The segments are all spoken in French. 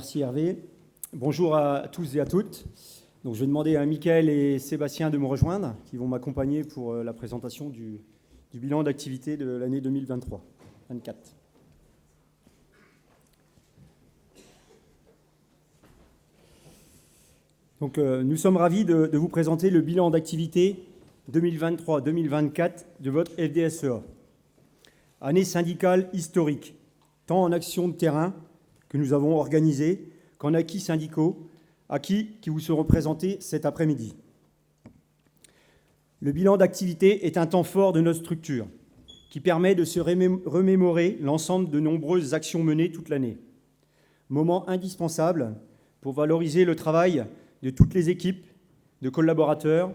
Merci Hervé. Bonjour à tous et à toutes. Donc, je vais demander à Mickaël et Sébastien de me rejoindre, qui vont m'accompagner pour la présentation du bilan d'activité de l'année 2023-24. Donc, nous sommes ravis de vous présenter le bilan d'activité 2023-2024 de votre FDSEA. Année syndicale historique, tant en action de terrain que nous avons organisée qu'en acquis syndicaux, qui vous seront présentés cet après-midi. Le bilan d'activité est un temps fort de notre structure qui permet de se remémorer l'ensemble de nombreuses actions menées toute l'année. Moment indispensable pour valoriser le travail de toutes les équipes, de collaborateurs,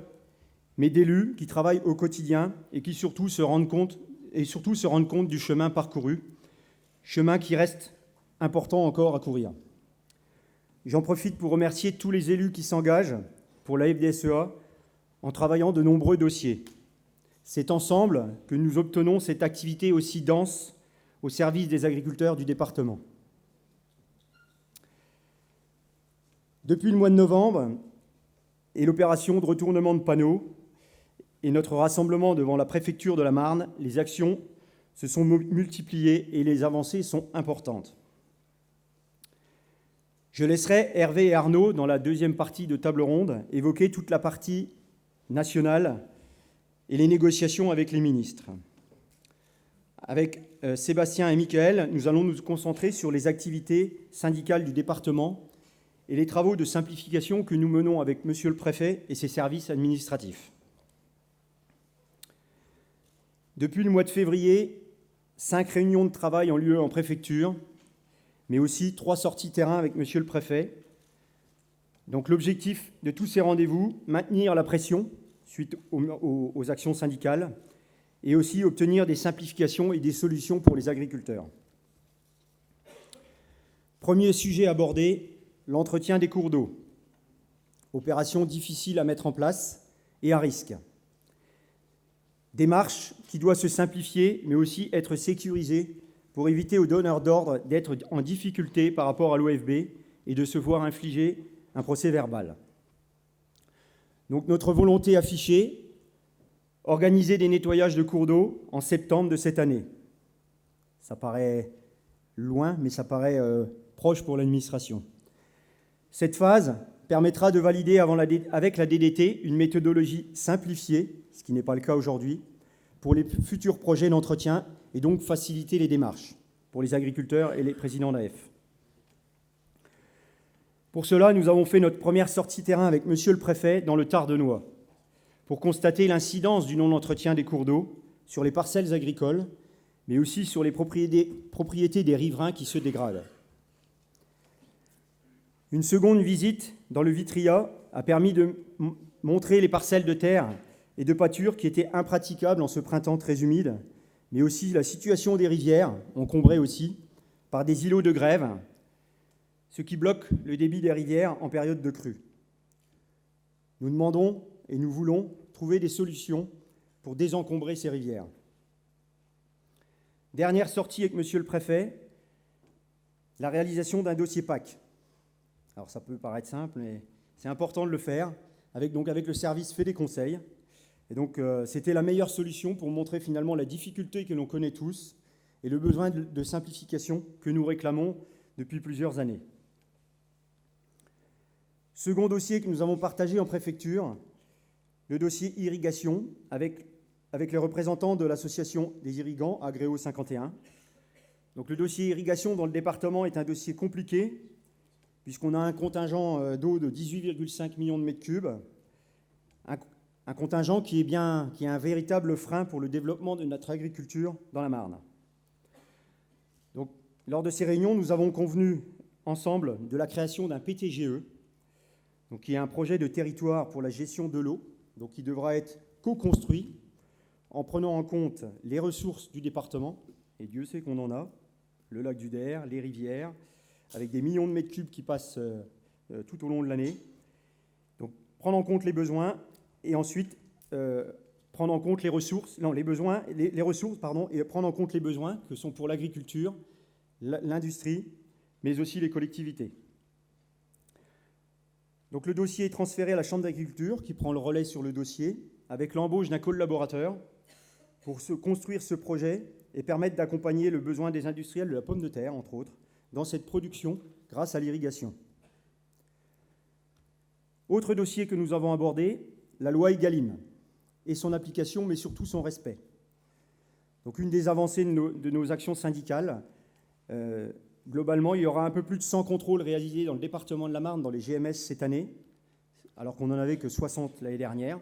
mais d'élus qui travaillent au quotidien et qui surtout se rendent compte du chemin parcouru, chemin qui reste important encore à courir. J'en profite pour remercier tous les élus qui s'engagent pour la FDSEA en travaillant de nombreux dossiers. C'est ensemble que nous obtenons cette activité aussi dense au service des agriculteurs du département. Depuis le mois de novembre et l'opération de retournement de panneaux et notre rassemblement devant la préfecture de la Marne, les actions se sont multipliées et les avancées sont importantes. Je laisserai Hervé et Arnaud, dans la deuxième partie de table ronde, évoquer toute la partie nationale et les négociations avec les ministres. Avec Sébastien et Mickaël, nous allons nous concentrer sur les activités syndicales du département et les travaux de simplification que nous menons avec Monsieur le Préfet et ses services administratifs. Depuis le mois de février, 5 réunions de travail ont lieu en préfecture, mais aussi 3 sorties terrain avec Monsieur le Préfet. Donc l'objectif de tous ces rendez-vous, maintenir la pression suite aux actions syndicales et aussi obtenir des simplifications et des solutions pour les agriculteurs. Premier sujet abordé, l'entretien des cours d'eau. Opération difficile à mettre en place et à risque. Démarche qui doit se simplifier, mais aussi être sécurisée pour éviter aux donneurs d'ordre d'être en difficulté par rapport à l'OFB et de se voir infliger un procès verbal. Donc notre volonté affichée, organiser des nettoyages de cours d'eau en septembre de cette année. Ça paraît loin, mais ça paraît proche pour l'administration. Cette phase permettra de valider avec la DDT une méthodologie simplifiée, ce qui n'est pas le cas aujourd'hui, pour les futurs projets d'entretien et donc faciliter les démarches pour les agriculteurs et les présidents d'AF. Pour cela, nous avons fait notre première sortie terrain avec Monsieur le Préfet dans le Tardenois pour constater l'incidence du non-entretien des cours d'eau sur les parcelles agricoles, mais aussi sur les propriétés des riverains qui se dégradent. Une seconde visite dans le Vitria a permis de montrer les parcelles de terre et de pâture qui étaient impraticables en ce printemps très humide, mais aussi la situation des rivières, encombrées aussi par des îlots de grève, ce qui bloque le débit des rivières en période de crue. Nous demandons et nous voulons trouver des solutions pour désencombrer ces rivières. Dernière sortie avec Monsieur le Préfet, la réalisation d'un dossier PAC. Alors ça peut paraître simple, mais c'est important de le faire, avec le service fait des conseils. Et donc c'était la meilleure solution pour montrer finalement la difficulté que l'on connaît tous et le besoin de simplification que nous réclamons depuis plusieurs années. Second dossier que nous avons partagé en préfecture, le dossier irrigation avec les représentants de l'association des irrigants, Agréo 51. Donc le dossier irrigation dans le département est un dossier compliqué, puisqu'on a un contingent d'eau de 18,5 millions de mètres cubes, un contingent qui est un véritable frein pour le développement de notre agriculture dans la Marne. Donc, lors de ces réunions, nous avons convenu ensemble de la création d'un PTGE, donc qui est un projet de territoire pour la gestion de l'eau, donc qui devra être co-construit en prenant en compte les ressources du département, et Dieu sait qu'on en a, le lac du Der, les rivières, avec des millions de mètres cubes qui passent tout au long de l'année. Donc, prendre en compte les besoins et ensuite prendre en compte les ressources, et prendre en compte les besoins que sont pour l'agriculture, l'industrie, mais aussi les collectivités. Donc le dossier est transféré à la Chambre d'agriculture qui prend le relais sur le dossier avec l'embauche d'un collaborateur pour construire ce projet et permettre d'accompagner le besoin des industriels de la pomme de terre, entre autres, dans cette production grâce à l'irrigation. Autre dossier que nous avons abordé, la loi Egalim et son application, mais surtout son respect. Donc une des avancées de nos actions syndicales, globalement, il y aura un peu plus de 100 contrôles réalisés dans le département de la Marne, dans les GMS cette année, alors qu'on n'en avait que 60 l'année dernière.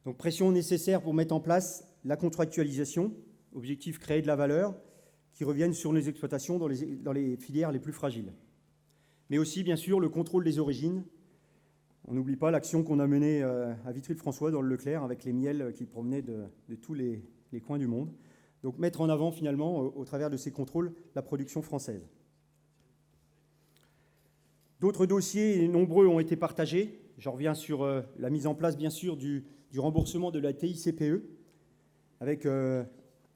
Donc pression nécessaire pour mettre en place la contractualisation, objectif créer de la valeur, qui revienne sur les exploitations dans les filières les plus fragiles. Mais aussi, bien sûr, le contrôle des origines. On n'oublie pas l'action qu'on a menée à Vitry-le-François, dans le Leclerc, avec les miels qui provenaient de tous les coins du monde. Donc mettre en avant, finalement, au travers de ces contrôles, la production française. D'autres dossiers nombreux ont été partagés. J'en reviens sur la mise en place, bien sûr, du remboursement de la TICPE, avec un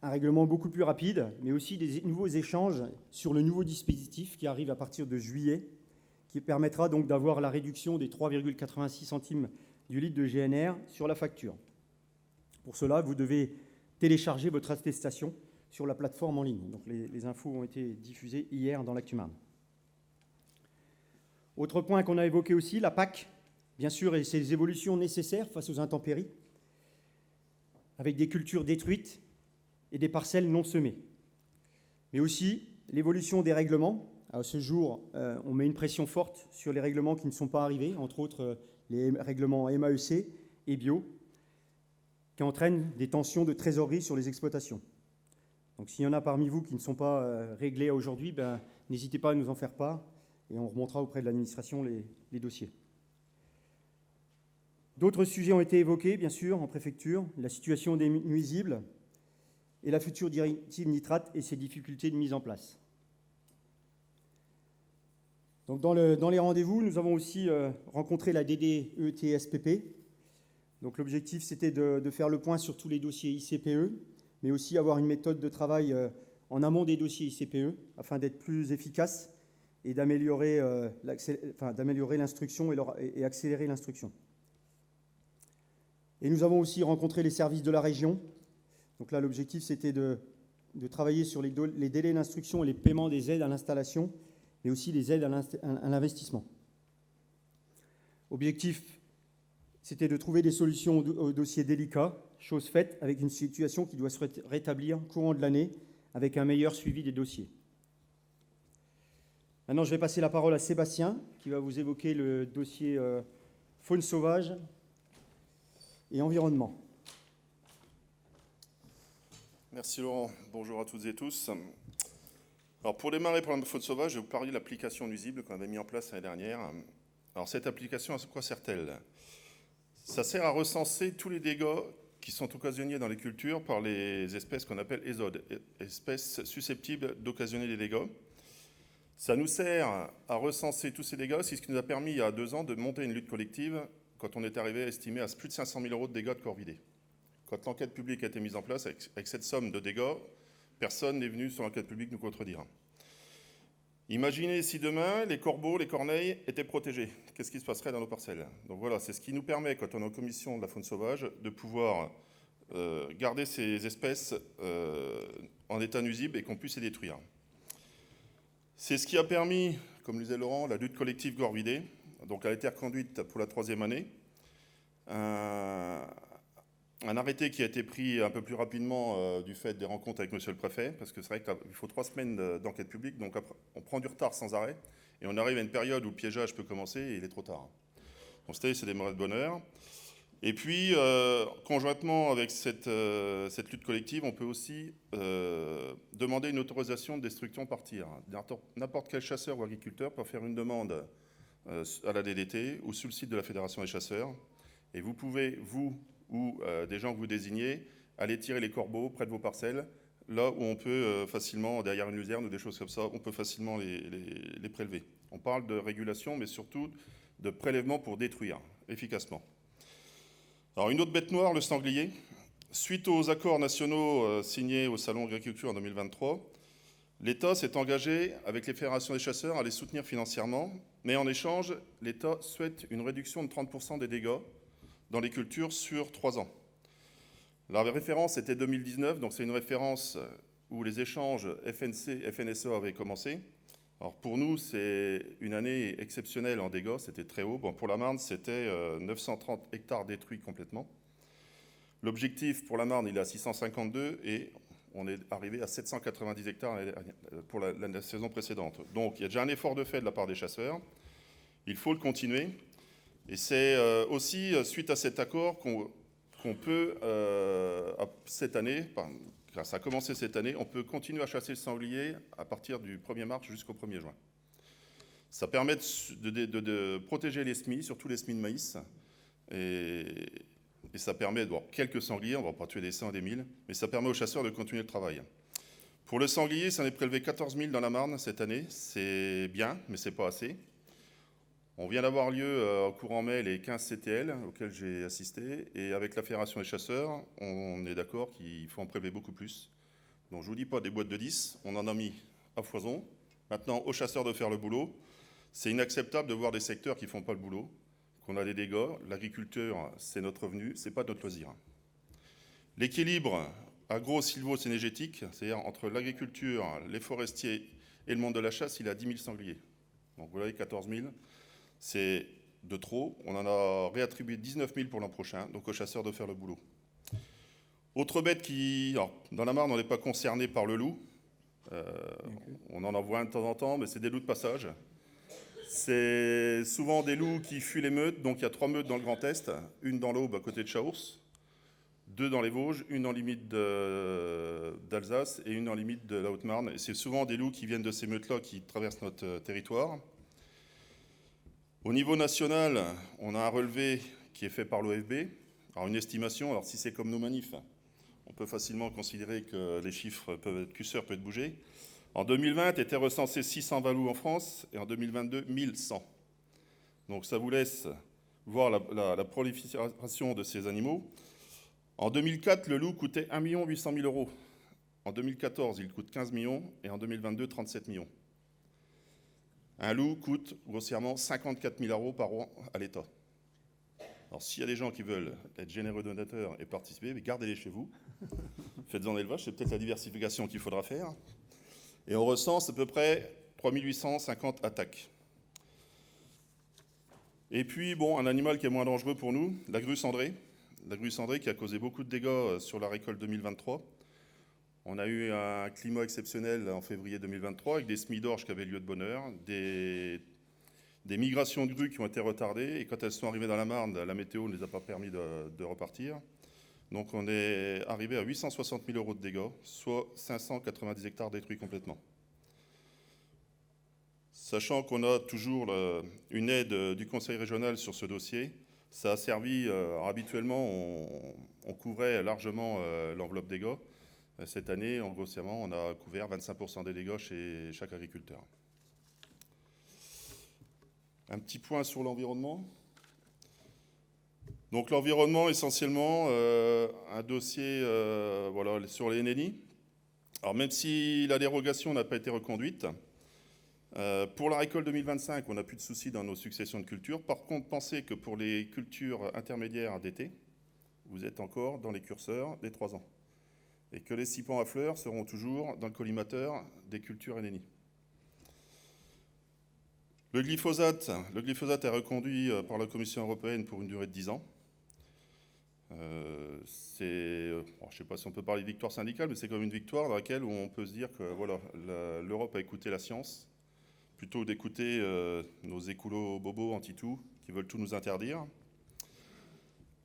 règlement beaucoup plus rapide, mais aussi des nouveaux échanges sur le nouveau dispositif qui arrive à partir de juillet, qui permettra donc d'avoir la réduction des 3,86 centimes du litre de GNR sur la facture. Pour cela, vous devez télécharger votre attestation sur la plateforme en ligne. Donc les infos ont été diffusées hier dans l'Actu Marne. Autre point qu'on a évoqué aussi, la PAC, bien sûr, et ses évolutions nécessaires face aux intempéries, avec des cultures détruites et des parcelles non semées. Mais aussi l'évolution des règlements. À ce jour, on met une pression forte sur les règlements qui ne sont pas arrivés, entre autres les règlements MAEC et Bio, qui entraînent des tensions de trésorerie sur les exploitations. Donc s'il y en a parmi vous qui ne sont pas réglés aujourd'hui, n'hésitez pas à nous en faire part et on remontera auprès de l'administration les dossiers. D'autres sujets ont été évoqués, bien sûr, en préfecture, la situation des nuisibles et la future directive nitrate et ses difficultés de mise en place. Donc dans les rendez-vous, nous avons aussi rencontré la DDETSPP. Donc l'objectif, c'était de faire le point sur tous les dossiers ICPE, mais aussi avoir une méthode de travail en amont des dossiers ICPE, afin d'être plus efficace et d'améliorer l'instruction et accélérer l'instruction. Et nous avons aussi rencontré les services de la région. Donc là, l'objectif, c'était de travailler sur les délais d'instruction et les paiements des aides à l'installation, mais aussi les aides à l'investissement. Objectif, c'était de trouver des solutions aux dossiers délicats, chose faite avec une situation qui doit se rétablir courant de l'année, avec un meilleur suivi des dossiers. Maintenant, je vais passer la parole à Sébastien, qui va vous évoquer le dossier faune sauvage et environnement. Merci Laurent, bonjour à toutes et tous. Alors pour démarrer pour la faune sauvage, je vais vous parler de l'application nuisible qu'on avait mis en place l'année dernière. Alors cette application, à quoi sert-elle? Ça sert à recenser tous les dégâts qui sont occasionnés dans les cultures par les espèces qu'on appelle ésodes, espèces susceptibles d'occasionner des dégâts. Ça nous sert à recenser tous ces dégâts, c'est ce qui nous a permis il y a 2 ans de monter une lutte collective quand on est arrivé à estimer à plus de 500 000 € de dégâts de corps vidés. Quand l'enquête publique a été mise en place avec cette somme de dégâts, personne n'est venu sur l'enquête publique nous contredire. Imaginez si demain, les corbeaux, les corneilles étaient protégés. Qu'est-ce qui se passerait dans nos parcelles? Donc voilà, c'est ce qui nous permet, quand on est en commission de la faune sauvage, de pouvoir garder ces espèces en état nuisible et qu'on puisse les détruire. C'est ce qui a permis, comme le disait Laurent, la lutte collective corps vidés. Donc elle a été reconduite pour la 3e année. Un arrêté qui a été pris un peu plus rapidement du fait des rencontres avec monsieur le préfet, parce que c'est vrai qu'il faut 3 semaines d'enquête publique, donc après, on prend du retard sans arrêt, et on arrive à une période où le piégeage peut commencer et il est trop tard. Donc c'est des moments de bonheur. Et puis, conjointement avec cette lutte collective, on peut aussi demander une autorisation de destruction par tir. N'importe quel chasseur ou agriculteur peut faire une demande à la DDT ou sur le site de la Fédération des chasseurs, et vous pouvez, vous ou des gens que vous désignez, aller tirer les corbeaux près de vos parcelles, là où on peut facilement, derrière une luzerne ou des choses comme ça, on peut facilement les prélever. On parle de régulation, mais surtout de prélèvement pour détruire efficacement. Alors une autre bête noire, le sanglier. Suite aux accords nationaux signés au Salon Agriculture en 2023, L'État s'est engagé avec les fédérations des chasseurs à les soutenir financièrement, mais en échange, l'État souhaite une réduction de 30% des dégâts dans les cultures sur 3 ans. La référence était 2019, donc c'est une référence où les échanges FNC-FNSE avaient commencé. Alors pour nous, c'est une année exceptionnelle en dégâts, c'était très haut. Bon, pour la Marne, c'était 930 hectares détruits complètement. L'objectif pour la Marne, il est à 652 et on est arrivé à 790 hectares pour la saison précédente. Donc il y a déjà un effort de fait de la part des chasseurs. Il faut le continuer. Et c'est aussi suite à cet accord qu'on peut, cette année, car ça a commencé cette année, on peut continuer à chasser le sanglier à partir du 1er mars jusqu'au 1er juin. Ça permet de protéger les semis, surtout les semis de maïs. Et ça permet, bon, quelques sangliers, on ne va pas tuer des 100 et des 1000, mais ça permet aux chasseurs de continuer le travail. Pour le sanglier, ça en est prélevé 14 000 dans la Marne cette année. C'est bien, mais ce n'est pas assez. On vient d'avoir lieu au courant mai les 15 CTL auxquels j'ai assisté. Et avec la Fédération des chasseurs, on est d'accord qu'il faut en prélever beaucoup plus. Donc je ne vous dis pas des boîtes de 10, on en a mis à foison. Maintenant, aux chasseurs de faire le boulot. C'est inacceptable de voir des secteurs qui ne font pas le boulot, qu'on a des dégâts. L'agriculture, c'est notre revenu, ce n'est pas notre loisir. L'équilibre agro-sylvo-synergétique, c'est-à-dire entre l'agriculture, les forestiers et le monde de la chasse, il est à 10 000 sangliers. Donc vous voyez, 14 000, c'est de trop. On en a réattribué 19 000 pour l'an prochain, donc aux chasseurs de faire le boulot. Autre bête qui... Alors, dans la Marne, on n'est pas concerné par le loup. On en voit un de temps en temps, mais c'est des loups de passage. C'est souvent des loups qui fuient les meutes, donc il y a 3 meutes dans le Grand Est, une dans l'Aube à côté de Chaours, 2 dans les Vosges, une en limite d'Alsace et une en limite de la Haute-Marne. Et c'est souvent des loups qui viennent de ces meutes-là qui traversent notre territoire. Au niveau national, on a un relevé qui est fait par l'OFB. Alors une estimation, alors si c'est comme nos manifs, on peut facilement considérer que les chiffres peuvent être curseurs, peuvent être bougés. En 2020, étaient recensés 620 loups en France et en 2022, 1100. Donc ça vous laisse voir la prolifération de ces animaux. En 2004, le loup coûtait 1 800 000 euros. En 2014, il coûte 15 millions et en 2022, 37 millions. Un loup coûte grossièrement 54 000 euros par an à l'État. Alors s'il y a des gens qui veulent être généreux donateurs et participer, gardez-les chez vous. Faites-en élevage, c'est peut-être la diversification qu'il faudra faire. Et on recense à peu près 3 850 attaques. Et puis, bon, un animal qui est moins dangereux pour nous, la grue cendrée. La grue cendrée qui a causé beaucoup de dégâts sur la récolte 2023. On a eu un climat exceptionnel en février 2023 avec des semis d'orge qui avaient lieu de bonne heure, des migrations de grues qui ont été retardées. Et quand elles sont arrivées dans la Marne, la météo ne les a pas permis de repartir. Donc on est arrivé à 860 000 euros de dégâts, soit 590 hectares détruits complètement. Sachant qu'on a toujours une aide du Conseil régional sur ce dossier, ça a servi, habituellement on couvrait largement l'enveloppe dégâts. Cette année, grossièrement, on a couvert 25% des dégâts chez chaque agriculteur. Un petit point sur l'environnement. Donc l'environnement, essentiellement, un dossier voilà, sur les NNI. Alors même si la dérogation n'a pas été reconduite, pour la récolte 2025, on n'a plus de soucis dans nos successions de cultures. Par contre, pensez que pour les cultures intermédiaires d'été, vous êtes encore dans les curseurs des 3 ans. Et que les cipans à fleurs seront toujours dans le collimateur des cultures NNI. Le glyphosate est reconduit par la Commission européenne pour une durée de 10 ans. Bon, je ne sais pas si on peut parler de victoire syndicale, mais c'est comme une victoire dans laquelle on peut se dire que voilà, l'Europe a écouté la science, plutôt d'écouter nos écoulos bobos anti-tout qui veulent tout nous interdire.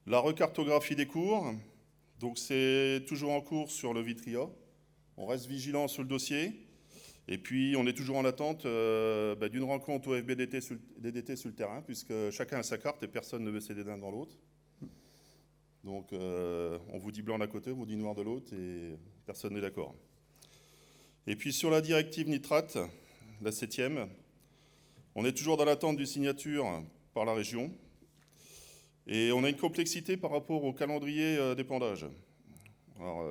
La recartographie des cours, donc c'est toujours en cours sur le Vitria. On reste vigilant sur le dossier. Et puis on est toujours en attente d'une rencontre au FBDT sur le terrain, puisque chacun a sa carte et personne ne veut céder l'un dans l'autre. Donc on vous dit blanc d'un côté, on vous dit noir de l'autre, et personne n'est d'accord. Et puis sur la directive nitrate, la 7e, on est toujours dans l'attente d'une signature par la région. Et on a une complexité par rapport au calendrier d'épandage. Alors,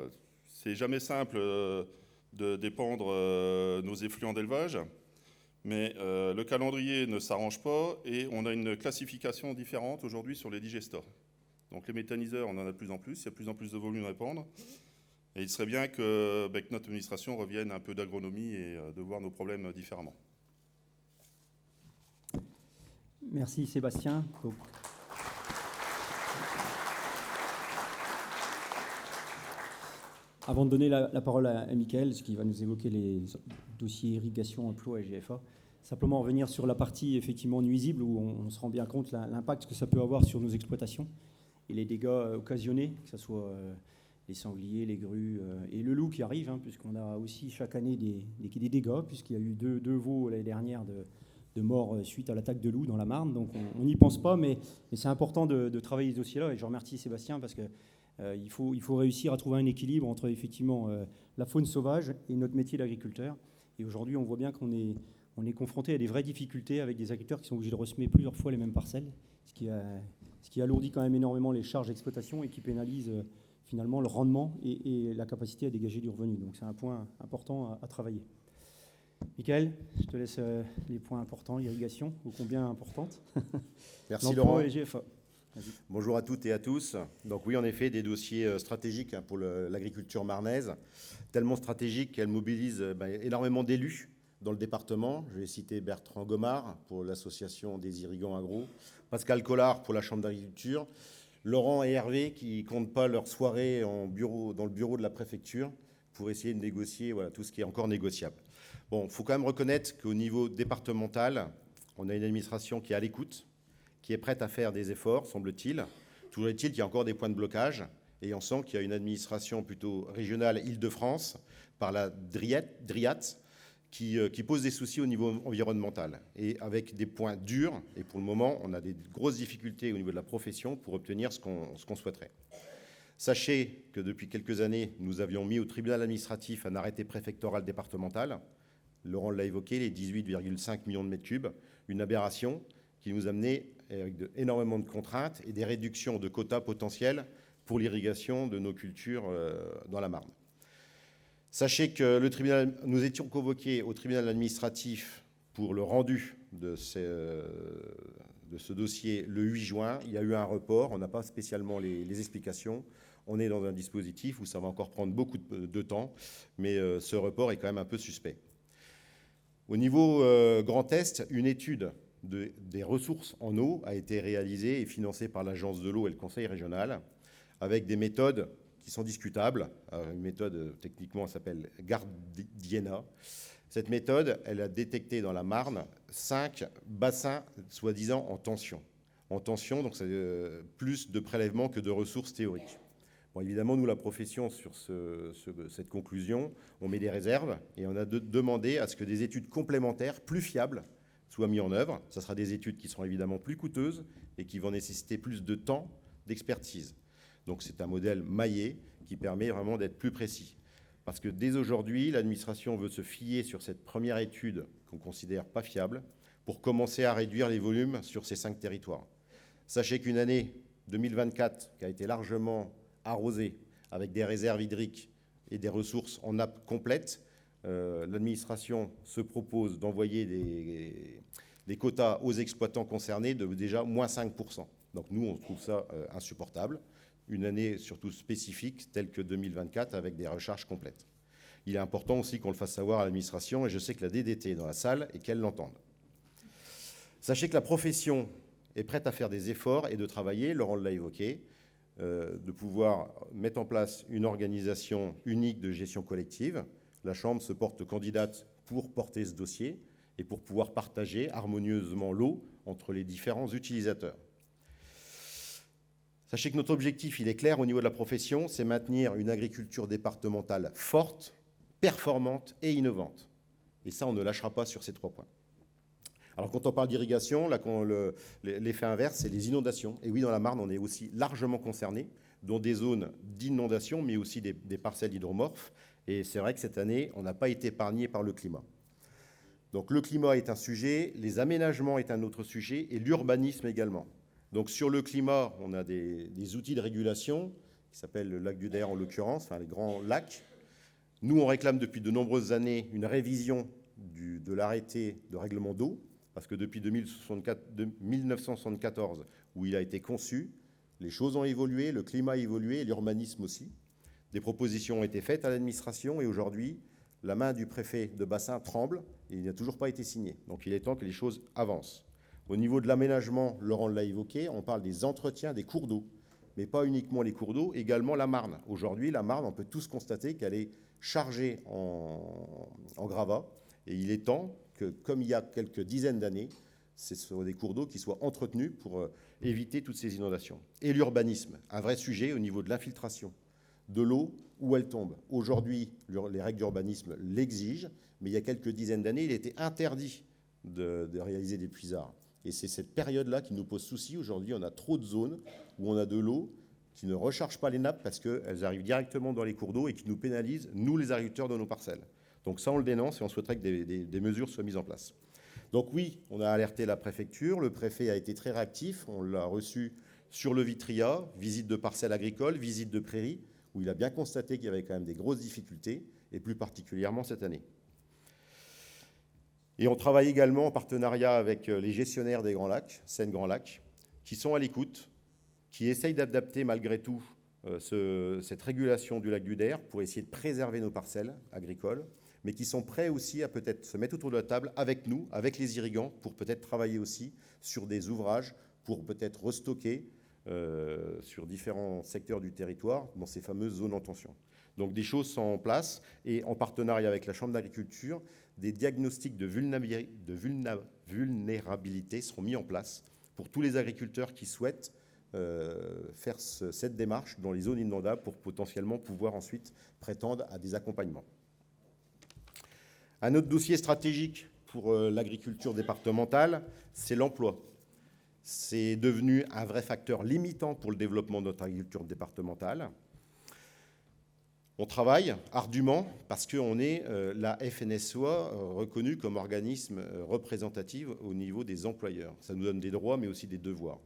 c'est jamais simple de dépendre nos effluents d'élevage. Mais le calendrier ne s'arrange pas et on a une classification différente aujourd'hui sur les digestors. Donc les méthaniseurs, on en a de plus en plus, il y a de plus en plus de volume à répandre. Et il serait bien que notre administration revienne un peu d'agronomie et de voir nos problèmes différemment. Merci Sébastien. Donc, avant de donner la parole à Mickaël, qui va nous évoquer les dossiers irrigation, emploi et GFA, simplement revenir sur la partie effectivement nuisible où on se rend bien compte l'impact que ça peut avoir sur nos exploitations et les dégâts occasionnés, que ce soit les sangliers, les grues et le loup qui arrive, puisqu'on a aussi chaque année des dégâts, puisqu'il y a eu deux veaux l'année dernière de morts suite à l'attaque de loups dans la Marne. Donc on n'y pense pas, mais c'est important de travailler ce dossier-là. Et je remercie Sébastien parce que il faut réussir à trouver un équilibre entre effectivement la faune sauvage et notre métier d'agriculteur. Et aujourd'hui, on voit bien qu'on est confronté à des vraies difficultés avec des agriculteurs qui sont obligés de ressemer plusieurs fois les mêmes parcelles, ce qui alourdit quand même énormément les charges d'exploitation et qui pénalise finalement le rendement et la capacité à dégager du revenu. Donc c'est un point important à travailler. Mickaël, je te laisse les points importants, irrigation, ô combien importante. Merci Laurent. Et les GFA. Bonjour à toutes et à tous. Donc oui, en effet, des dossiers stratégiques pour l'agriculture marnaise, tellement stratégiques qu'elle mobilise énormément d'élus dans le département. Je vais citer Bertrand Gomard pour l'association des irrigants agro, Pascal Collard pour la Chambre d'agriculture, Laurent et Hervé qui ne comptent pas leur soirée dans le bureau de la préfecture pour essayer de négocier tout ce qui est encore négociable. Bon, il faut quand même reconnaître qu'au niveau départemental, on a une administration qui est à l'écoute, qui est prête à faire des efforts, semble-t-il. Toujours est-il qu'il y a encore des points de blocage et on sent qu'il y a une administration plutôt régionale Île-de-France par la DRIAT qui pose des soucis au niveau environnemental et avec des points durs. Et pour le moment, on a des grosses difficultés au niveau de la profession pour obtenir ce qu'on souhaiterait. Sachez que depuis quelques années, nous avions mis au tribunal administratif un arrêté préfectoral départemental. Laurent l'a évoqué, les 18,5 millions de mètres cubes, une aberration qui nous amenait avec énormément de contraintes et des réductions de quotas potentiels pour l'irrigation de nos cultures dans la Marne. Sachez que nous étions convoqués au tribunal administratif pour le rendu de ce dossier le 8 juin. Il y a eu un report, on n'a pas spécialement les explications. On est dans un dispositif où ça va encore prendre beaucoup de temps, mais ce report est quand même un peu suspect. Au niveau Grand Est, une étude des ressources en eau a été réalisée et financée par l'Agence de l'eau et le Conseil régional, avec des méthodes qui sont discutables. Une méthode, techniquement, elle s'appelle Gardiena. Cette méthode, elle a détecté dans la Marne 5 bassins, soi-disant, en tension. En tension, donc c'est plus de prélèvements que de ressources théoriques. Bon, évidemment, nous, la profession, sur cette conclusion, on met des réserves et on a demandé à ce que des études complémentaires, plus fiables, soient mises en œuvre. Ce sera des études qui seront évidemment plus coûteuses et qui vont nécessiter plus de temps d'expertise. Donc c'est un modèle maillé qui permet vraiment d'être plus précis. Parce que dès aujourd'hui, l'administration veut se fier sur cette première étude qu'on ne considère pas fiable pour commencer à réduire les volumes sur ces 5 territoires. Sachez qu'une année 2024 qui a été largement arrosée avec des réserves hydriques et des ressources en nappe complète, l'administration se propose d'envoyer des quotas aux exploitants concernés de déjà moins 5%. Donc nous, on trouve ça insupportable. Une année surtout spécifique, telle que 2024, avec des recharges complètes. Il est important aussi qu'on le fasse savoir à l'administration, et je sais que la DDT est dans la salle et qu'elle l'entende. Sachez que la profession est prête à faire des efforts et de travailler, Laurent l'a évoqué, de pouvoir mettre en place une organisation unique de gestion collective. La Chambre se porte candidate pour porter ce dossier et pour pouvoir partager harmonieusement l'eau entre les différents utilisateurs. Sachez que notre objectif, il est clair au niveau de la profession, c'est maintenir une agriculture départementale forte, performante et innovante. Et ça, on ne lâchera pas sur ces 3 points. Alors, quand on parle d'irrigation, l'effet inverse, c'est les inondations. Et oui, dans la Marne, on est aussi largement concerné, dont des zones d'inondation, mais aussi des parcelles hydromorphes. Et c'est vrai que cette année, on n'a pas été épargné par le climat. Donc, le climat est un sujet, les aménagements est un autre sujet, et l'urbanisme également. Donc sur le climat, on a des outils de régulation qui s'appellent le lac du Der en l'occurrence, enfin les grands lacs. Nous, on réclame depuis de nombreuses années une révision de l'arrêté de règlement d'eau, parce que depuis 1974, où il a été conçu, les choses ont évolué, le climat a évolué, et l'urbanisme aussi. Des propositions ont été faites à l'administration, et aujourd'hui, la main du préfet de bassin tremble, et il n'a toujours pas été signé. Donc il est temps que les choses avancent. Au niveau de l'aménagement, Laurent l'a évoqué, on parle des entretiens des cours d'eau, mais pas uniquement les cours d'eau, également la Marne. Aujourd'hui, la Marne, on peut tous constater qu'elle est chargée en gravats, et il est temps que, comme il y a quelques dizaines d'années, ce sont des cours d'eau qui soient entretenus pour éviter toutes ces inondations. Et l'urbanisme, un vrai sujet au niveau de l'infiltration de l'eau où elle tombe. Aujourd'hui, les règles d'urbanisme l'exigent, mais il y a quelques dizaines d'années, il était interdit de réaliser des puisards. Et c'est cette période-là qui nous pose souci. Aujourd'hui, on a trop de zones où on a de l'eau qui ne recharge pas les nappes parce qu'elles arrivent directement dans les cours d'eau et qui nous pénalisent, nous les agriculteurs de nos parcelles. Donc ça, on le dénonce et on souhaiterait que des mesures soient mises en place. Donc oui, on a alerté la préfecture, le préfet a été très réactif, on l'a reçu sur le Vitria, visite de parcelles agricoles, visite de prairies, où il a bien constaté qu'il y avait quand même des grosses difficultés, et plus particulièrement cette année. Et on travaille également en partenariat avec les gestionnaires des Grands Lacs, Seine-Grands Lacs, qui sont à l'écoute, qui essayent d'adapter malgré tout cette régulation du lac du Der pour essayer de préserver nos parcelles agricoles, mais qui sont prêts aussi à peut-être se mettre autour de la table avec nous, avec les irrigants, pour peut-être travailler aussi sur des ouvrages, pour peut-être restocker sur différents secteurs du territoire dans ces fameuses zones en tension. Donc des choses sont en place et en partenariat avec la Chambre d'agriculture, des diagnostics de vulnérabilité seront mis en place pour tous les agriculteurs qui souhaitent faire cette démarche dans les zones inondables pour potentiellement pouvoir ensuite prétendre à des accompagnements. Un autre dossier stratégique pour l'agriculture départementale, c'est l'emploi. C'est devenu un vrai facteur limitant pour le développement de notre agriculture départementale. On travaille ardument parce qu'on est la FNSEA reconnue comme organisme représentatif au niveau des employeurs. Ça nous donne des droits mais aussi des devoirs.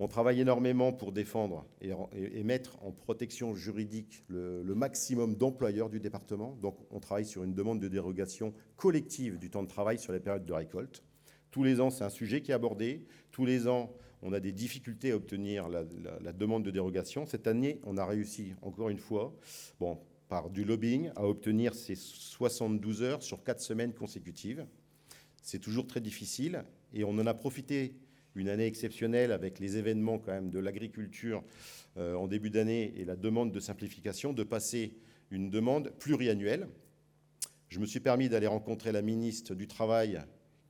On travaille énormément pour défendre et mettre en protection juridique le maximum d'employeurs du département. Donc on travaille sur une demande de dérogation collective du temps de travail sur les périodes de récolte. Tous les ans, c'est un sujet qui est abordé. Tous les ans, on a des difficultés à obtenir la demande de dérogation. Cette année, on a réussi, encore une fois, par du lobbying, à obtenir ces 72 heures sur 4 semaines consécutives. C'est toujours très difficile et on en a profité une année exceptionnelle avec les événements quand même de l'agriculture en début d'année et la demande de simplification, de passer une demande pluriannuelle. Je me suis permis d'aller rencontrer la ministre du Travail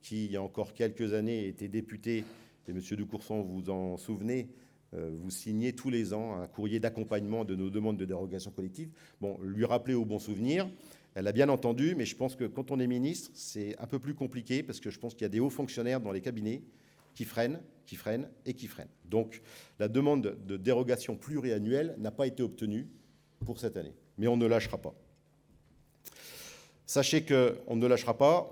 qui, il y a encore quelques années, était députée, et M. de Courson, vous en souvenez, vous signez tous les ans un courrier d'accompagnement de nos demandes de dérogation collective. Bon, lui rappeler au bon souvenir, elle a bien entendu, mais je pense que quand on est ministre, c'est un peu plus compliqué parce que je pense qu'il y a des hauts fonctionnaires dans les cabinets qui freinent et qui freinent. Donc, la demande de dérogation pluriannuelle n'a pas été obtenue pour cette année, mais on ne lâchera pas. Sachez qu'on ne lâchera pas.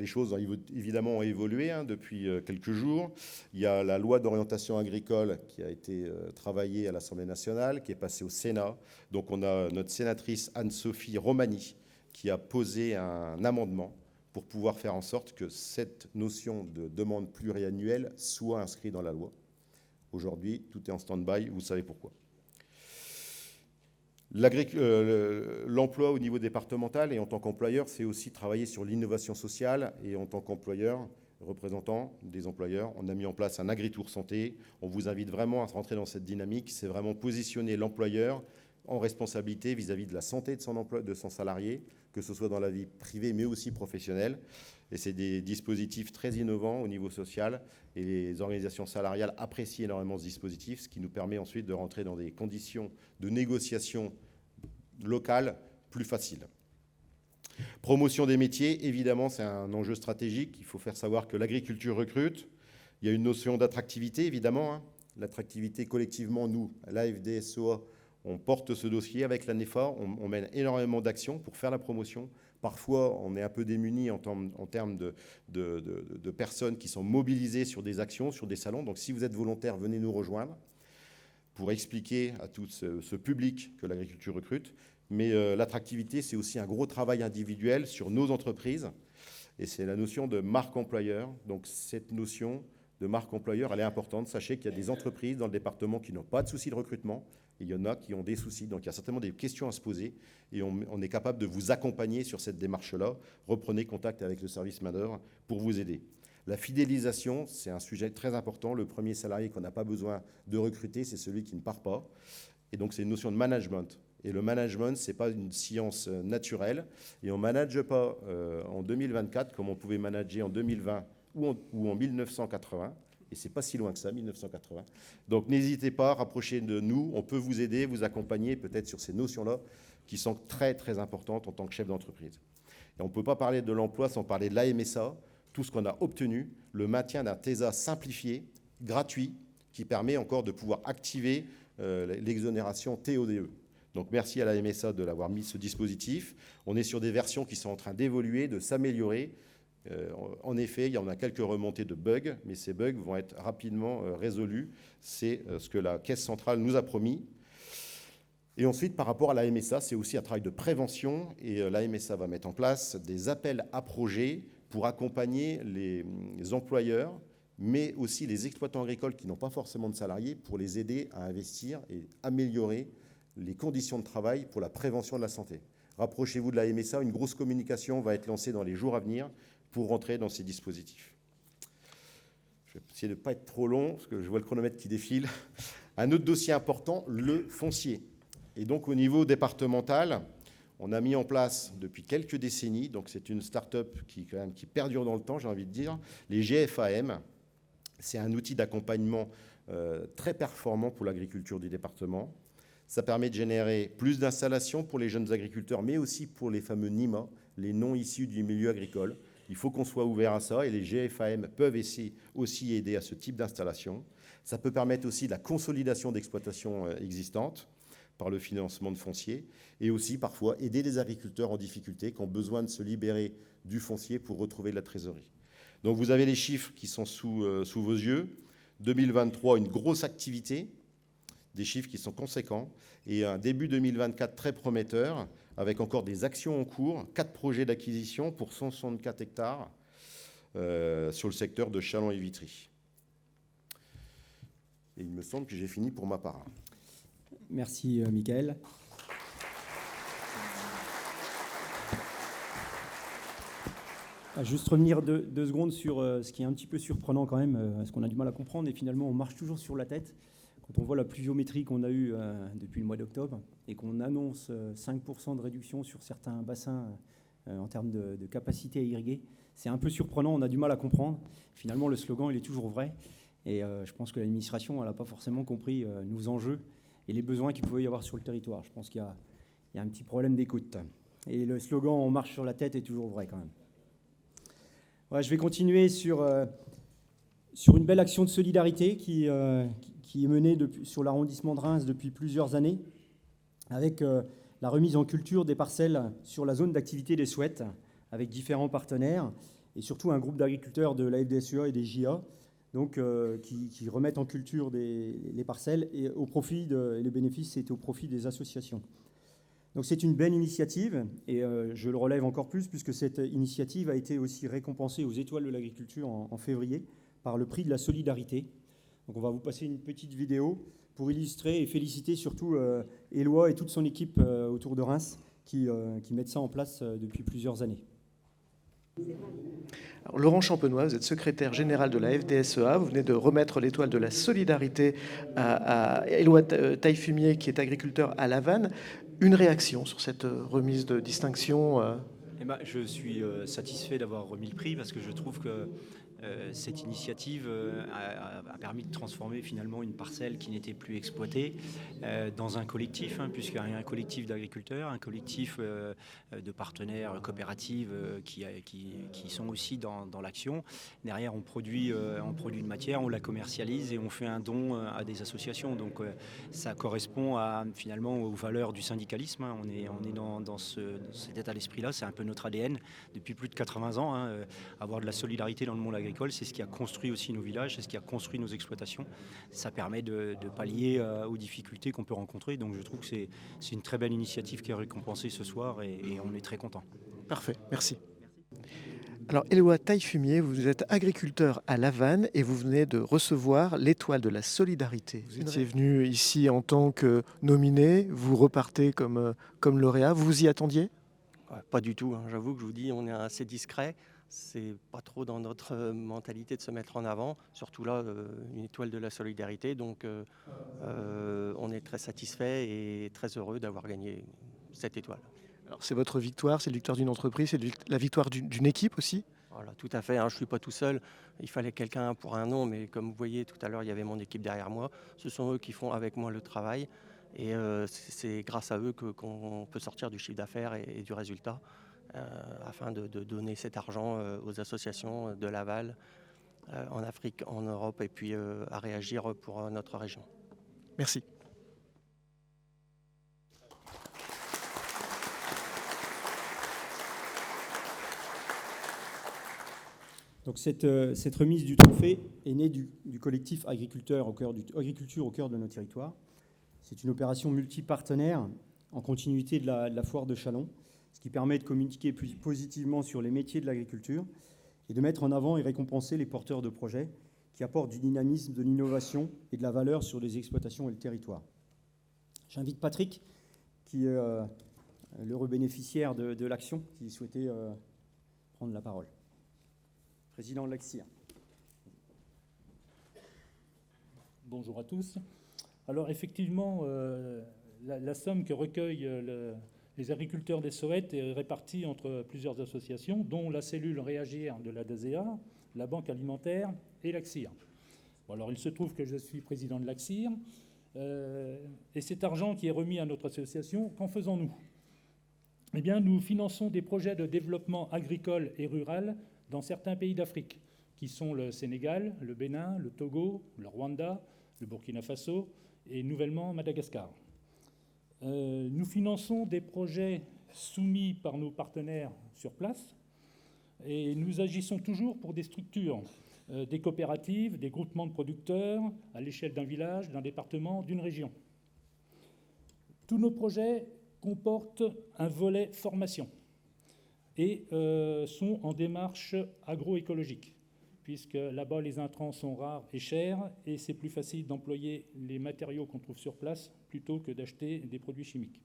Les choses, évidemment, ont évolué depuis quelques jours. Il y a la loi d'orientation agricole qui a été travaillée à l'Assemblée nationale, qui est passée au Sénat. Donc, on a notre sénatrice Anne-Sophie Romani qui a posé un amendement pour pouvoir faire en sorte que cette notion de demande pluriannuelle soit inscrite dans la loi. Aujourd'hui, tout est en stand-by, vous savez pourquoi. L'emploi au niveau départemental et en tant qu'employeur, c'est aussi travailler sur l'innovation sociale. Et en tant qu'employeur, représentant des employeurs, on a mis en place un Agritour Santé. On vous invite vraiment à rentrer dans cette dynamique. C'est vraiment positionner l'employeur en responsabilité vis-à-vis de la santé de son salarié, que ce soit dans la vie privée mais aussi professionnelle. Et c'est des dispositifs très innovants au niveau social et les organisations salariales apprécient énormément ce dispositif, ce qui nous permet ensuite de rentrer dans des conditions de négociation locales plus faciles. Promotion des métiers, évidemment, c'est un enjeu stratégique. Il faut faire savoir que l'agriculture recrute. Il y a une notion d'attractivité, évidemment. L'attractivité, collectivement, nous, à l'AFD-SEA, on porte ce dossier avec la NEFA, on mène énormément d'actions pour faire la promotion. Parfois, on est un peu démunis en termes de personnes qui sont mobilisées sur des actions, sur des salons. Donc, si vous êtes volontaire, venez nous rejoindre pour expliquer à tout ce public que l'agriculture recrute. Mais l'attractivité, c'est aussi un gros travail individuel sur nos entreprises. Et c'est la notion de marque employeur. Donc cette notion de marque employeur, elle est importante. Sachez qu'il y a des entreprises dans le département qui n'ont pas de soucis de recrutement. Et il y en a qui ont des soucis. Donc il y a certainement des questions à se poser. Et on est capable de vous accompagner sur cette démarche-là. Reprenez contact avec le service main-d'œuvre pour vous aider. La fidélisation, c'est un sujet très important. Le premier salarié qu'on n'a pas besoin de recruter, c'est celui qui ne part pas. Et donc c'est une notion de management. Et le management, ce n'est pas une science naturelle. Et on ne manage pas en 2024 comme on pouvait manager en 2020 ou en 1980. Et ce n'est pas si loin que ça, 1980. Donc n'hésitez pas, rapprochez de nous. On peut vous aider, vous accompagner peut-être sur ces notions-là qui sont très, très importantes en tant que chef d'entreprise. Et on ne peut pas parler de l'emploi sans parler de l'AMSA, tout ce qu'on a obtenu, le maintien d'un TESA simplifié, gratuit, qui permet encore de pouvoir activer l'exonération TODE. Donc merci à la MSA de l'avoir mis ce dispositif. On est sur des versions qui sont en train d'évoluer, de s'améliorer. En effet, il y en a quelques remontées de bugs, mais ces bugs vont être rapidement résolus. C'est ce que la Caisse centrale nous a promis. Et ensuite, par rapport à la MSA, c'est aussi un travail de prévention. Et la MSA va mettre en place des appels à projets pour accompagner les employeurs, mais aussi les exploitants agricoles qui n'ont pas forcément de salariés, pour les aider à investir et améliorer les conditions de travail pour la prévention de la santé. Rapprochez-vous de la MSA, une grosse communication va être lancée dans les jours à venir pour rentrer dans ces dispositifs. Je vais essayer de ne pas être trop long, parce que je vois le chronomètre qui défile. Un autre dossier important, le foncier. Et donc au niveau départemental, on a mis en place depuis quelques décennies, donc c'est une start-up qui perdure dans le temps, j'ai envie de dire, les GFAM. C'est un outil d'accompagnement très performant pour l'agriculture du département. Ça permet de générer plus d'installations pour les jeunes agriculteurs, mais aussi pour les fameux NIMA, les non issus du milieu agricole. Il faut qu'on soit ouvert à ça, et les GFAM peuvent aussi aider à ce type d'installation. Ça peut permettre aussi la consolidation d'exploitations existantes par le financement de foncier, et aussi parfois aider les agriculteurs en difficulté qui ont besoin de se libérer du foncier pour retrouver de la trésorerie. Donc vous avez les chiffres qui sont sous vos yeux. 2023, une grosse activité, des chiffres qui sont conséquents, et un début 2024 très prometteur, avec encore des actions en cours, 4 projets d'acquisition pour 164 hectares sur le secteur de Châlons et Vitry. Et il me semble que j'ai fini pour ma part. Merci, Michael. Juste revenir deux secondes sur ce qui est un petit peu surprenant quand même, ce qu'on a du mal à comprendre, et finalement on marche toujours sur la tête. Quand on voit la pluviométrie qu'on a eue depuis le mois d'octobre et qu'on annonce 5% de réduction sur certains bassins en termes de capacité à irriguer, c'est un peu surprenant, on a du mal à comprendre. Finalement, le slogan, il est toujours vrai. Et je pense que l'administration n'a pas forcément compris nos enjeux et les besoins qu'il pouvait y avoir sur le territoire. Je pense qu'il y a un petit problème d'écoute. Et le slogan « On marche sur la tête » est toujours vrai quand même. Ouais, je vais continuer sur une belle action de solidarité qui est menée sur l'arrondissement de Reims depuis plusieurs années, avec la remise en culture des parcelles sur la zone d'activité des Souhaites, avec différents partenaires, et surtout un groupe d'agriculteurs de la FDSEA et des JA, donc, qui remettent en culture les parcelles, et les bénéfices, c'est au profit des associations. Donc c'est une belle initiative, et je le relève encore plus, puisque cette initiative a été aussi récompensée aux Étoiles de l'Agriculture en février par le prix de la solidarité. Donc on va vous passer une petite vidéo pour illustrer et féliciter surtout Éloi et toute son équipe autour de Reims qui mettent ça en place depuis plusieurs années. Alors, Laurent Champenois, vous êtes secrétaire général de la FDSEA. Vous venez de remettre l'étoile de la solidarité à Éloi Taillefumier, qui est agriculteur à Lavanne. Une réaction sur cette remise de distinction Je suis satisfait d'avoir remis le prix parce que je trouve que cette initiative a permis de transformer finalement une parcelle qui n'était plus exploitée dans un collectif, puisqu'il y a un collectif d'agriculteurs, un collectif de partenaires coopératives qui sont aussi dans l'action. Derrière, on produit une matière, on la commercialise et on fait un don à des associations. Donc ça correspond finalement aux valeurs du syndicalisme. On est dans cet état d'esprit-là, c'est un peu notre ADN depuis plus de 80 ans, avoir de la solidarité dans le monde agricole. agricole, c'est ce qui a construit aussi nos villages, c'est ce qui a construit nos exploitations. Ça permet de pallier aux difficultés qu'on peut rencontrer. Donc je trouve que c'est une très belle initiative qui est récompensée ce soir et on est très contents. Parfait, merci. Alors, Éloi Taillefumier, vous êtes agriculteur à Lavanne et vous venez de recevoir l'étoile de la solidarité. Vous étiez venu ici en tant que nominé, vous repartez comme lauréat. Vous vous y attendiez ? Pas du tout, hein. J'avoue que je vous dis, on est assez discret. C'est pas trop dans notre mentalité de se mettre en avant. Surtout là, une étoile de la solidarité. Donc, on est très satisfait et très heureux d'avoir gagné cette étoile. Alors, c'est votre victoire, c'est la victoire d'une entreprise, c'est la victoire d'une équipe aussi ? Voilà, tout à fait, hein. Je ne suis pas tout seul. Il fallait quelqu'un pour un nom, mais comme vous voyez tout à l'heure, il y avait mon équipe derrière moi. Ce sont eux qui font avec moi le travail. Et c'est grâce à eux qu'on peut sortir du chiffre d'affaires et du résultat afin de donner cet argent aux associations de Laval, en Afrique, en Europe, et puis à réagir pour notre région. Merci. Donc cette remise du trophée est née du collectif Agriculture au cœur de nos territoires. C'est une opération multipartenaire en continuité de la foire de Châlons, ce qui permet de communiquer plus positivement sur les métiers de l'agriculture et de mettre en avant et récompenser les porteurs de projets qui apportent du dynamisme, de l'innovation et de la valeur sur les exploitations et le territoire. J'invite Patrick, qui est l'heureux bénéficiaire de l'action, qui souhaitait prendre la parole. Président de l'ACSIR. Bonjour à tous. Alors effectivement, la somme que recueillent les agriculteurs des Sowettes est répartie entre plusieurs associations, dont la cellule Réagir de la DASEA, la Banque alimentaire et l'ACSIR. Bon, alors il se trouve que je suis président de l'ACSIR, et cet argent qui est remis à notre association, qu'en faisons-nous ? Eh bien, nous finançons des projets de développement agricole et rural dans certains pays d'Afrique, qui sont le Sénégal, le Bénin, le Togo, le Rwanda, le Burkina Faso et nouvellement Madagascar. Nous finançons des projets soumis par nos partenaires sur place et nous agissons toujours pour des structures, des coopératives, des groupements de producteurs à l'échelle d'un village, d'un département, d'une région. Tous nos projets comportent un volet formation et sont en démarche agroécologique, puisque là-bas, les intrants sont rares et chers, et c'est plus facile d'employer les matériaux qu'on trouve sur place plutôt que d'acheter des produits chimiques.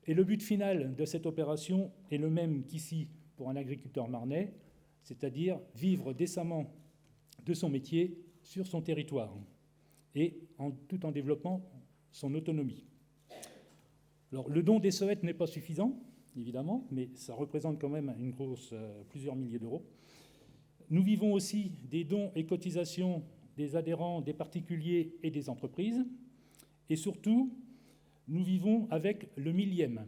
Et le but final de cette opération est le même qu'ici pour un agriculteur marnais, c'est-à-dire vivre décemment de son métier sur son territoire, et tout en développant son autonomie. Alors, le don des Sowettes n'est pas suffisant, évidemment, mais ça représente quand même plusieurs milliers d'euros. Nous vivons aussi des dons et cotisations des adhérents, des particuliers et des entreprises. Et surtout, nous vivons avec le millième.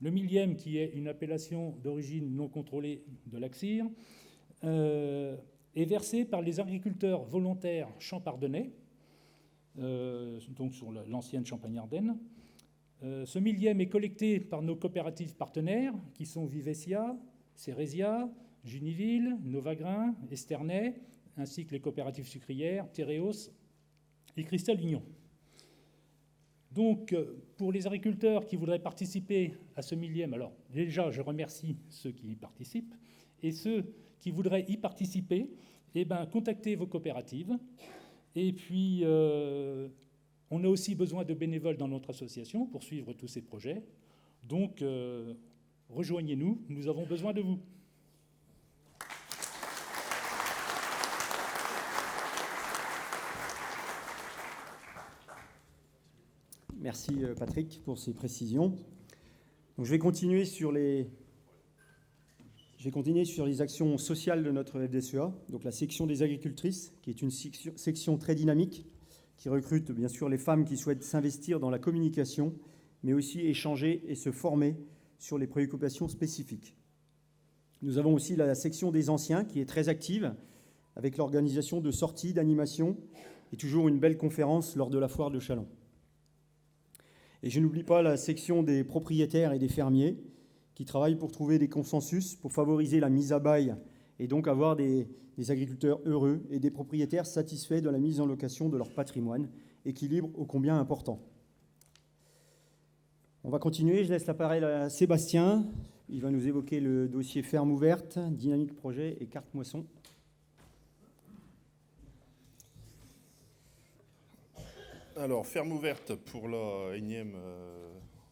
Le millième, qui est une appellation d'origine non contrôlée de l'ACSIR, est versé par les agriculteurs volontaires champardonnais, donc sur l'ancienne Champagne-Ardenne. Ce millième est collecté par nos coopératives partenaires, qui sont Vivesia, Cérésia, Juniville, Novagrain, Esternay, ainsi que les coopératives sucrières, Tereos et Cristal Union. Donc, pour les agriculteurs qui voudraient participer à ce millième, alors déjà, je remercie ceux qui y participent, et ceux qui voudraient y participer, contactez vos coopératives. Et puis, on a aussi besoin de bénévoles dans notre association pour suivre tous ces projets. Donc, rejoignez-nous, nous avons besoin de vous. Merci Patrick pour ces précisions. Donc, je vais continuer sur les actions sociales de notre FDSEA, donc la section des agricultrices, qui est une section très dynamique, qui recrute bien sûr les femmes qui souhaitent s'investir dans la communication, mais aussi échanger et se former sur les préoccupations spécifiques. Nous avons aussi la section des anciens, qui est très active, avec l'organisation de sorties, d'animations, et toujours une belle conférence lors de la foire de Châlons. Et je n'oublie pas la section des propriétaires et des fermiers, qui travaillent pour trouver des consensus, pour favoriser la mise à bail et donc avoir des agriculteurs heureux et des propriétaires satisfaits de la mise en location de leur patrimoine, équilibre ô combien important. On va continuer, je laisse la parole à Sébastien. Il va nous évoquer le dossier ferme ouverte, dynamique projet et carte moisson. Alors, ferme ouverte pour la énième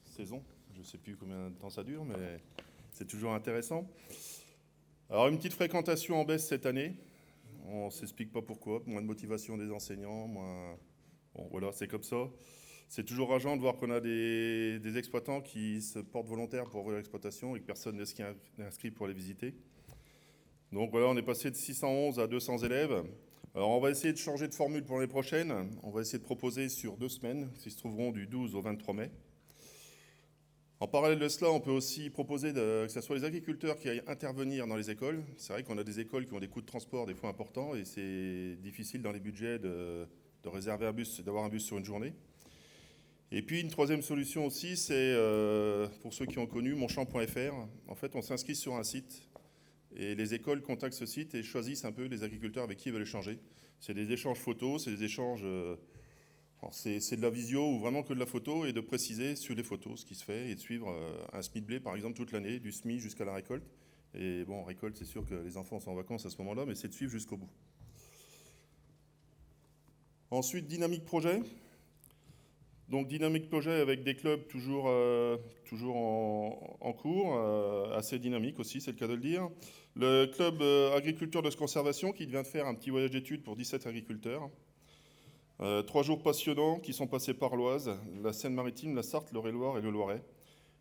saison. Je ne sais plus combien de temps ça dure, mais c'est toujours intéressant. Alors, une petite fréquentation en baisse cette année. On ne s'explique pas pourquoi. Moins de motivation des enseignants, moins... Bon, voilà, c'est comme ça. C'est toujours rageant de voir qu'on a des exploitants qui se portent volontaires pour ouvrir l'exploitation et que personne n'est inscrit pour les visiter. Donc voilà, on est passé de 611 à 200 élèves. Alors on va essayer de changer de formule pour l'année prochaine. On va essayer de proposer sur 2 semaines, qui se trouveront du 12 au 23 mai. En parallèle de cela, on peut aussi proposer que ce soit les agriculteurs qui aillent intervenir dans les écoles. C'est vrai qu'on a des écoles qui ont des coûts de transport des fois importants et c'est difficile dans les budgets de réserver un bus, d'avoir un bus sur une journée. Et puis une troisième solution aussi, c'est pour ceux qui ont connu monchamp.fr. En fait, on s'inscrit sur un site et les écoles contactent ce site et choisissent un peu les agriculteurs avec qui ils veulent échanger. C'est des échanges photos, c'est des échanges... c'est de la visio ou vraiment que de la photo et de préciser sur les photos ce qui se fait et de suivre un semis de blé par exemple toute l'année, du semis jusqu'à la récolte. Et bon, récolte, c'est sûr que les enfants sont en vacances à ce moment-là, mais c'est de suivre jusqu'au bout. Ensuite, dynamique projet. Donc dynamique projet avec des clubs toujours en cours, assez dynamique aussi, c'est le cas de le dire. Le club agriculteur de conservation qui vient de faire un petit voyage d'études pour 17 agriculteurs. 3 jours passionnants qui sont passés par l'Oise, la Seine-Maritime, la Sarthe, l'Eure-et-Loire et le Loiret,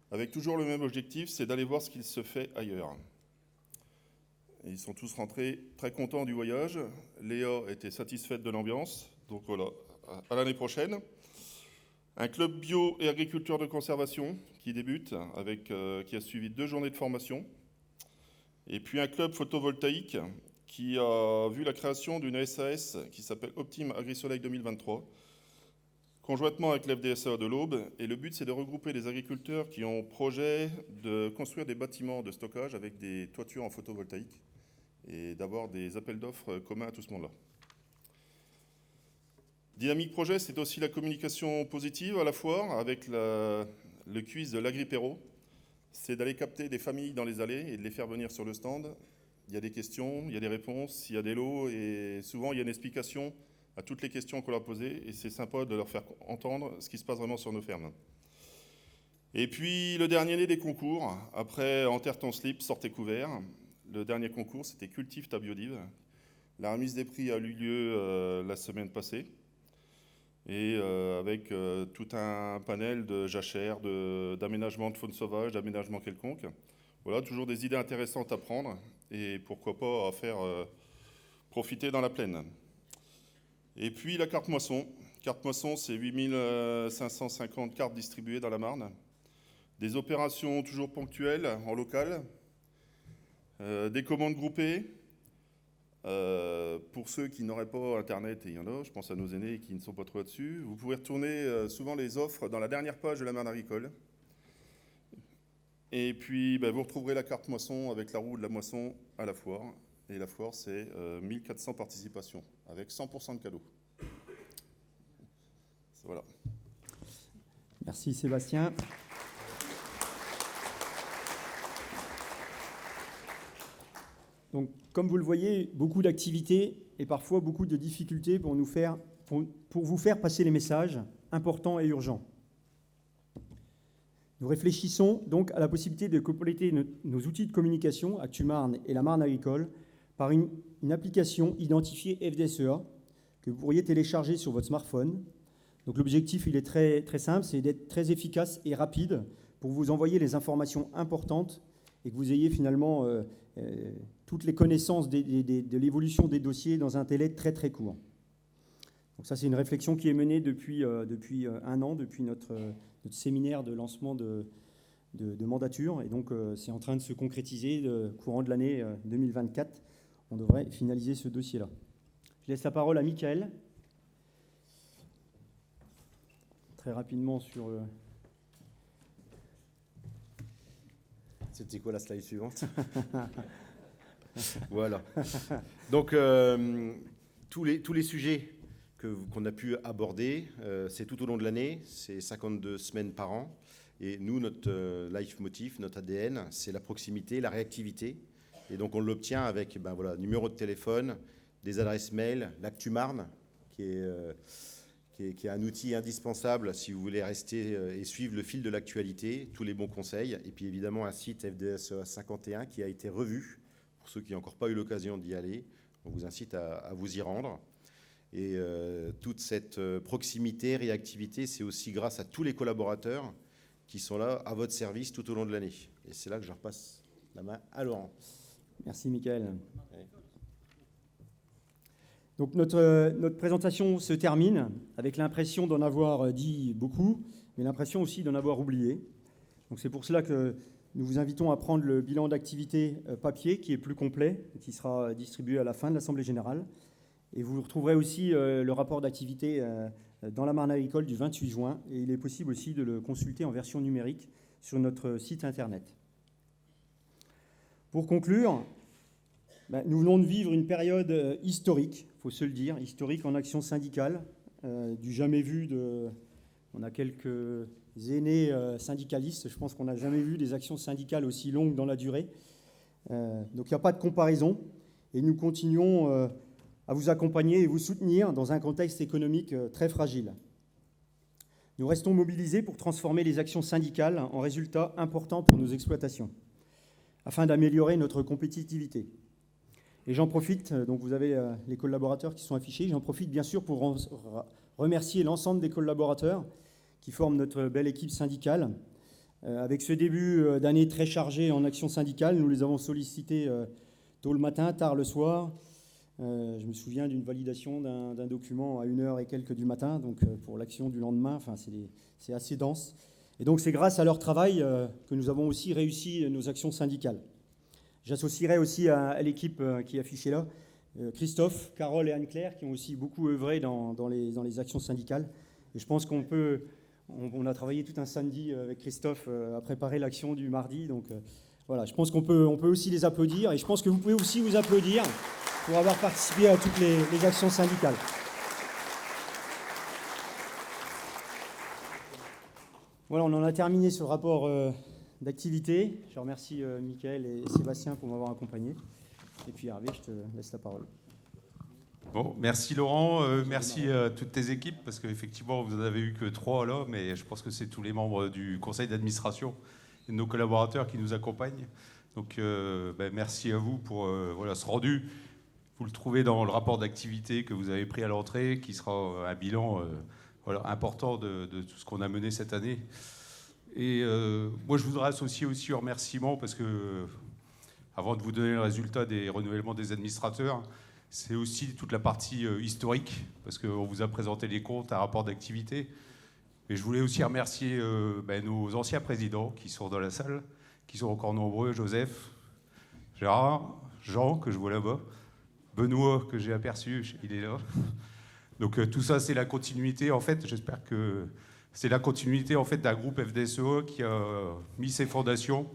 avec toujours le même objectif, c'est d'aller voir ce qu'il se fait ailleurs. Et ils sont tous rentrés très contents du voyage. Léa était satisfaite de l'ambiance, donc voilà, à l'année prochaine. Un club bio et agriculture de conservation qui débute, qui a suivi 2 journées de formation. Et puis un club photovoltaïque qui a vu la création d'une SAS qui s'appelle Optime Agri-Soleil 2023, conjointement avec l'FDSEA de l'Aube. Et le but, c'est de regrouper les agriculteurs qui ont projet de construire des bâtiments de stockage avec des toitures en photovoltaïque et d'avoir des appels d'offres communs à tout ce monde-là. Dynamique projet, c'est aussi la communication positive à la foire avec le quiz de l'Agripéro. C'est d'aller capter des familles dans les allées et de les faire venir sur le stand. Il y a des questions, il y a des réponses, il y a des lots et souvent il y a une explication à toutes les questions qu'on leur a posées et c'est sympa de leur faire entendre ce qui se passe vraiment sur nos fermes. Et puis le dernier né des concours, après Enterre ton slip, sortez couvert. Le dernier concours, c'était Cultive ta biodive. La remise des prix a eu lieu la semaine passée. Et avec tout un panel de jachères, d'aménagement de faune sauvage, d'aménagement quelconque. Voilà, toujours des idées intéressantes à prendre et pourquoi pas à faire profiter dans la plaine. Et puis la carte moisson. Carte moisson, c'est 8550 cartes distribuées dans la Marne. Des opérations toujours ponctuelles en local. Des commandes groupées. Pour ceux qui n'auraient pas Internet, et il y en a, je pense à nos aînés qui ne sont pas trop là-dessus, vous pouvez retourner souvent les offres dans la dernière page de la Marne agricole. Et puis vous retrouverez la carte moisson avec la roue de la moisson à la foire. Et la foire, c'est 1400 participations, avec 100% de cadeaux. Voilà. Merci Sébastien. Donc, comme vous le voyez, beaucoup d'activités et parfois beaucoup de difficultés pour vous faire passer les messages importants et urgents. Nous réfléchissons donc à la possibilité de compléter nos outils de communication, ActuMarne et la Marne agricole, par une application identifiée FDSEA que vous pourriez télécharger sur votre smartphone. Donc l'objectif, il est très, très simple, c'est d'être très efficace et rapide pour vous envoyer les informations importantes et que vous ayez finalement toutes les connaissances de l'évolution des dossiers dans un délai très très court. Donc ça, c'est une réflexion qui est menée depuis 1 an, depuis notre séminaire de lancement de mandature. Et donc, c'est en train de se concrétiser courant de l'année 2024. On devrait finaliser ce dossier-là. Je laisse la parole à Michael. Très rapidement sur... C'était quoi la slide suivante? Voilà. Donc, tous les sujets qu'on a pu aborder, c'est tout au long de l'année, c'est 52 semaines par an. Et nous, notre leitmotiv, notre ADN, c'est la proximité, la réactivité. Et donc, on l'obtient avec voilà, numéro de téléphone, des adresses mail, l'Actu Marne, qui est un outil indispensable si vous voulez rester et suivre le fil de l'actualité, tous les bons conseils. Et puis, évidemment, un site FDSEA 51 qui a été revu, pour ceux qui n'ont encore pas eu l'occasion d'y aller. On vous incite à vous y rendre. Et toute cette proximité, réactivité, c'est aussi grâce à tous les collaborateurs qui sont là à votre service tout au long de l'année. Et c'est là que je repasse la main à Laurent. Merci, Michael. Donc notre présentation se termine avec l'impression d'en avoir dit beaucoup, mais l'impression aussi d'en avoir oublié. Donc c'est pour cela que nous vous invitons à prendre le bilan d'activité papier qui est plus complet, qui sera distribué à la fin de l'Assemblée générale. Et vous retrouverez aussi le rapport d'activité dans la Marne agricole du 28 juin. Et il est possible aussi de le consulter en version numérique sur notre site internet. Pour conclure, nous venons de vivre une période historique, il faut se le dire, historique en action syndicale, du jamais vu on a quelques aînés syndicalistes, je pense qu'on n'a jamais vu des actions syndicales aussi longues dans la durée. Donc il n'y a pas de comparaison. Et nous continuons à vous accompagner et vous soutenir dans un contexte économique très fragile. Nous restons mobilisés pour transformer les actions syndicales en résultats importants pour nos exploitations, afin d'améliorer notre compétitivité. Et j'en profite, donc vous avez les collaborateurs qui sont affichés, j'en profite bien sûr pour remercier l'ensemble des collaborateurs qui forment notre belle équipe syndicale. Avec ce début d'année très chargé en action syndicale, nous les avons sollicités tôt le matin, tard le soir. Je me souviens d'une validation d'un document à 1h et quelques du matin, donc pour l'action du lendemain, enfin, c'est assez dense. Et donc c'est grâce à leur travail que nous avons aussi réussi nos actions syndicales. J'associerai aussi à l'équipe qui est affichée là, Christophe, Carole et Anne-Claire, qui ont aussi beaucoup œuvré dans les actions syndicales. Et je pense on a travaillé tout un samedi avec Christophe à préparer l'action du mardi. Donc voilà, je pense qu'on peut aussi les applaudir. Et je pense que vous pouvez aussi vous applaudir pour avoir participé à toutes les actions syndicales. Voilà, on en a terminé ce rapport d'activité. Je remercie Michael et Sébastien pour m'avoir accompagné. Et puis Hervé, je te laisse la parole. Bon, merci Laurent, merci à toutes tes équipes, parce qu'effectivement, vous n'en avez eu que 3 là, mais je pense que c'est tous les membres du conseil d'administration et de nos collaborateurs qui nous accompagnent. Donc merci à vous pour ce rendu. Vous le trouvez dans le rapport d'activité que vous avez pris à l'entrée, qui sera un bilan important de tout ce qu'on a mené cette année. Et moi, je voudrais associer aussi aux remerciements, parce que, avant de vous donner le résultat des renouvellements des administrateurs, c'est aussi toute la partie historique, parce qu'on vous a présenté les comptes, un rapport d'activité. Et je voulais aussi remercier nos anciens présidents qui sont dans la salle, qui sont encore nombreux, Joseph, Gérard, Jean, que je vois là-bas, Benoît, que j'ai aperçu, il est là. Donc tout ça, c'est la continuité, en fait, j'espère que c'est la continuité en fait, d'un groupe FDSEA qui a mis ses fondations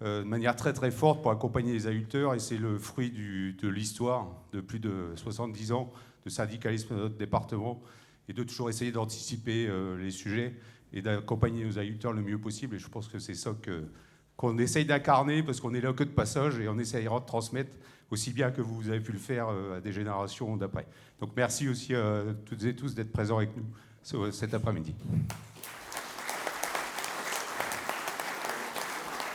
de manière très très forte pour accompagner les agriculteurs, et c'est le fruit de l'histoire de plus de 70 ans de syndicalisme dans notre département, et de toujours essayer d'anticiper les sujets et d'accompagner nos agriculteurs le mieux possible. Et je pense que c'est ça qu'on essaye d'incarner, parce qu'on est là que de passage, et on essayera de transmettre aussi bien que vous avez pu le faire à des générations d'après. Donc merci aussi à toutes et tous d'être présents avec nous cet après-midi.